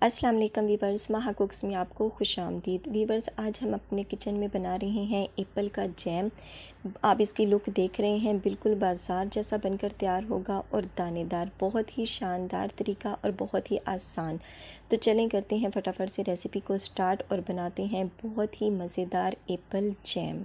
अस्सलाम वालेकुम वीवर्स, माहा कुक्स में आपको खुशामदीद। वीवर्स, आज हम अपने किचन में बना रहे हैं एप्पल का जैम। आप इसकी लुक देख रहे हैं, बिल्कुल बाजार जैसा बनकर तैयार होगा और दानेदार। बहुत ही शानदार तरीका और बहुत ही आसान। तो चलें करते हैं फटाफट से रेसिपी को स्टार्ट और बनाते हैं बहुत ही मज़ेदार एप्पल जैम।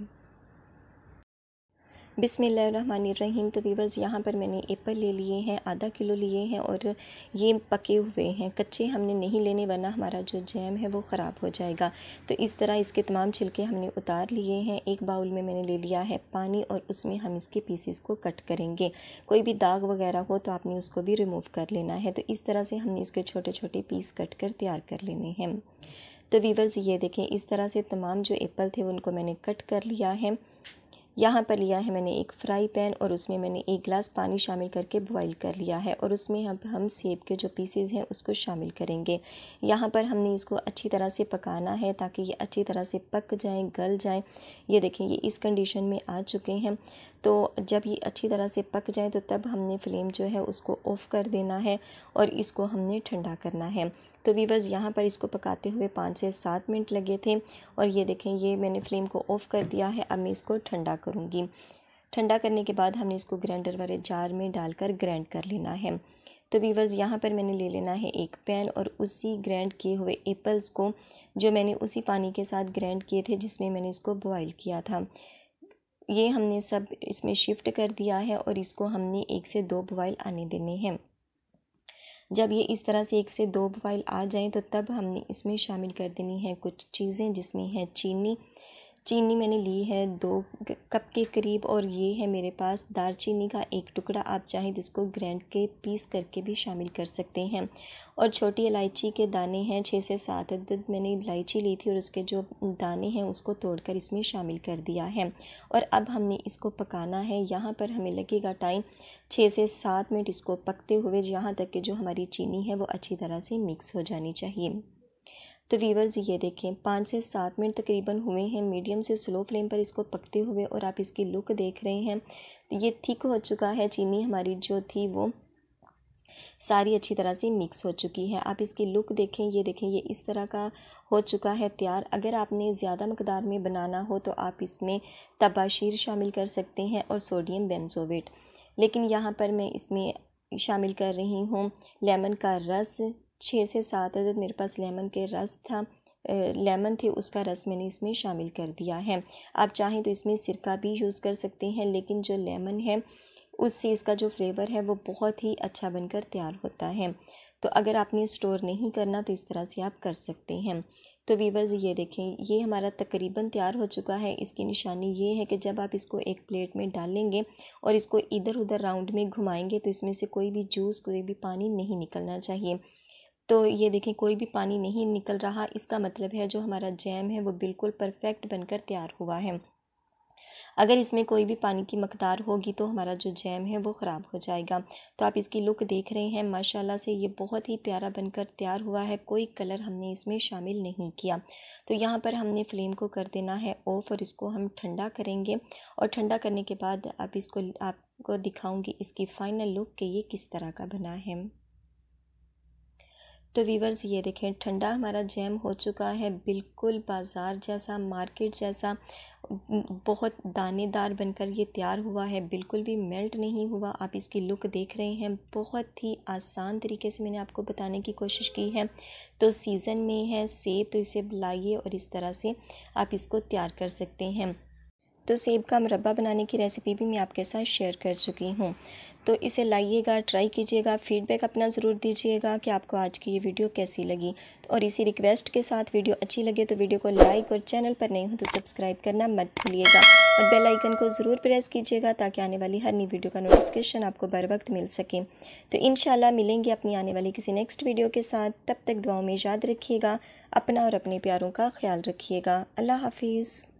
बिस्मिल्लाहिर्रहमानिर्रहीम। तो वीवर्स, यहाँ पर मैंने एप्पल ले लिए हैं, आधा किलो लिए हैं और ये पके हुए हैं। कच्चे हमने नहीं लेने, वरना हमारा जो जैम है वो ख़राब हो जाएगा। तो इस तरह इसके तमाम छिलके हमने उतार लिए हैं। एक बाउल में मैंने ले लिया है पानी और उसमें हम इसके पीसेस को कट करेंगे। कोई भी दाग वगैरह हो तो आपने उसको भी रिमूव कर लेना है। तो इस तरह से हमने इसके छोटे छोटे पीस कट कर तैयार कर लेने हैं। तो वीवर्स, ये देखें, इस तरह से तमाम जो एप्पल थे उनको मैंने कट कर लिया है। यहाँ पर लिया है मैंने एक फ्राई पैन और उसमें मैंने 1 गिलास पानी शामिल करके बॉईल कर लिया है और उसमें अब हम सेब के जो पीसेस हैं उसको शामिल करेंगे। यहाँ पर हमने इसको अच्छी तरह से पकाना है ताकि ये अच्छी तरह से पक जाएं, गल जाएं। ये देखें, ये इस कंडीशन में आ चुके हैं। तो जब ये अच्छी तरह से पक जाए तो तब हमने फ्लेम जो है उसको ऑफ़ कर देना है और इसको हमने ठंडा करना है। तो वीवर्स, यहाँ पर इसको पकाते हुए 5 से 7 मिनट लगे थे और ये देखें, ये मैंने फ्लेम को ऑफ़ कर दिया है। अब मैं इसको ठंडा करूँगी। ठंडा करने के बाद हमने इसको ग्राइंडर वाले जार में डालकर ग्राइंड कर लेना है। तो वीवर्स, यहाँ पर मैंने ले लेना है एक पैन और उसी ग्राइंड किए हुए एप्पल्स को, जो मैंने उसी पानी के साथ ग्राइंड किए थे जिसमें मैंने इसको बॉयल किया था, ये हमने सब इसमें शिफ्ट कर दिया है और इसको हमने 1 से 2 बॉयल आने देने हैं। जब ये इस तरह से 1 से 2 बॉयल आ जाएं तो तब हमने इसमें शामिल कर देनी है कुछ चीज़ें, जिसमें है चीनी मैंने ली है 2 कप के करीब और ये है मेरे पास दालचीनी का 1 टुकड़ा। आप चाहें तो इसको ग्राइंड के पीस करके भी शामिल कर सकते हैं। और छोटी इलायची के दाने हैं 6 से 7 अदद मैंने इलायची ली थी और उसके जो दाने हैं उसको तोड़कर इसमें शामिल कर दिया है। और अब हमने इसको पकाना है। यहाँ पर हमें लगेगा टाइम 6 से 7 मिनट इसको पकते हुए, यहाँ तक कि जो हमारी चीनी है वो अच्छी तरह से मिक्स हो जानी चाहिए। तो वीवर्स, ये देखें, 5 से 7 मिनट तकरीबन हुए हैं मीडियम से स्लो फ्लेम पर इसको पकते हुए और आप इसकी लुक देख रहे हैं। तो ये थिक हो चुका है। चीनी हमारी जो थी वो सारी अच्छी तरह से मिक्स हो चुकी है। आप इसकी लुक देखें, ये देखें, ये इस तरह का हो चुका है तैयार। अगर आपने ज़्यादा मकदार में बनाना हो तो आप इसमें तबाशीर शामिल कर सकते हैं और सोडियम बेंजोएट, लेकिन यहाँ पर मैं इसमें शामिल कर रही हूँ लेमन का रस। 6 से 7 अदद मेरे पास लेमन के रस था, लेमन थे, उसका रस मैंने इसमें शामिल कर दिया है। आप चाहें तो इसमें सिरका भी यूज़ कर सकते हैं, लेकिन जो लेमन है उससे इसका जो फ्लेवर है वो बहुत ही अच्छा बनकर तैयार होता है। तो अगर आपने स्टोर नहीं करना तो इस तरह से आप कर सकते हैं। तो वीवर्स, ये देखें, ये हमारा तकरीबन तैयार हो चुका है। इसकी निशानी ये है कि जब आप इसको एक प्लेट में डालेंगे और इसको इधर उधर राउंड में घुमाएंगे तो इसमें से कोई भी जूस, कोई भी पानी नहीं निकलना चाहिए। तो ये देखें, कोई भी पानी नहीं निकल रहा। इसका मतलब है जो हमारा जैम है वो बिल्कुल परफेक्ट बनकर तैयार हुआ है। अगर इसमें कोई भी पानी की मकदार होगी तो हमारा जो जैम है वो ख़राब हो जाएगा। तो आप इसकी लुक देख रहे हैं, माशाल्लाह से ये बहुत ही प्यारा बनकर तैयार हुआ है। कोई कलर हमने इसमें शामिल नहीं किया। तो यहाँ पर हमने फ्लेम को कर देना है ऑफ़ और इसको हम ठंडा करेंगे। और ठंडा करने के बाद अब इसको आपको दिखाऊँगी इसकी फ़ाइनल लुक कि ये किस तरह का बना है। तो वीवर्स, ये देखें, ठंडा हमारा जैम हो चुका है, बिल्कुल बाज़ार जैसा, मार्केट जैसा, बहुत दानेदार बनकर ये तैयार हुआ है, बिल्कुल भी मेल्ट नहीं हुआ। आप इसकी लुक देख रहे हैं, बहुत ही आसान तरीके से मैंने आपको बताने की कोशिश की है। तो सीज़न में है सेब, तो इसे लाइए और इस तरह से आप इसको तैयार कर सकते हैं। तो सेब का मुरब्बा बनाने की रेसिपी भी मैं आपके साथ शेयर कर चुकी हूँ। तो इसे लाइएगा, ट्राई कीजिएगा, फीडबैक अपना ज़रूर दीजिएगा कि आपको आज की ये वीडियो कैसी लगी। और इसी रिक्वेस्ट के साथ वीडियो अच्छी लगे तो वीडियो को लाइक और चैनल पर नए हो तो सब्सक्राइब करना मत भूलिएगा और बेल आइकन को ज़रूर प्रेस कीजिएगा ताकि आने वाली हर नई वीडियो का नोटिफिकेशन आपको बर वक्त मिल सके। तो इंशाल्लाह मिलेंगे अपनी आने वाली किसी नेक्स्ट वीडियो के साथ। तब तक दुआओं में याद रखिएगा, अपना और अपने प्यारों का ख्याल रखिएगा। अल्लाह हाफिज़।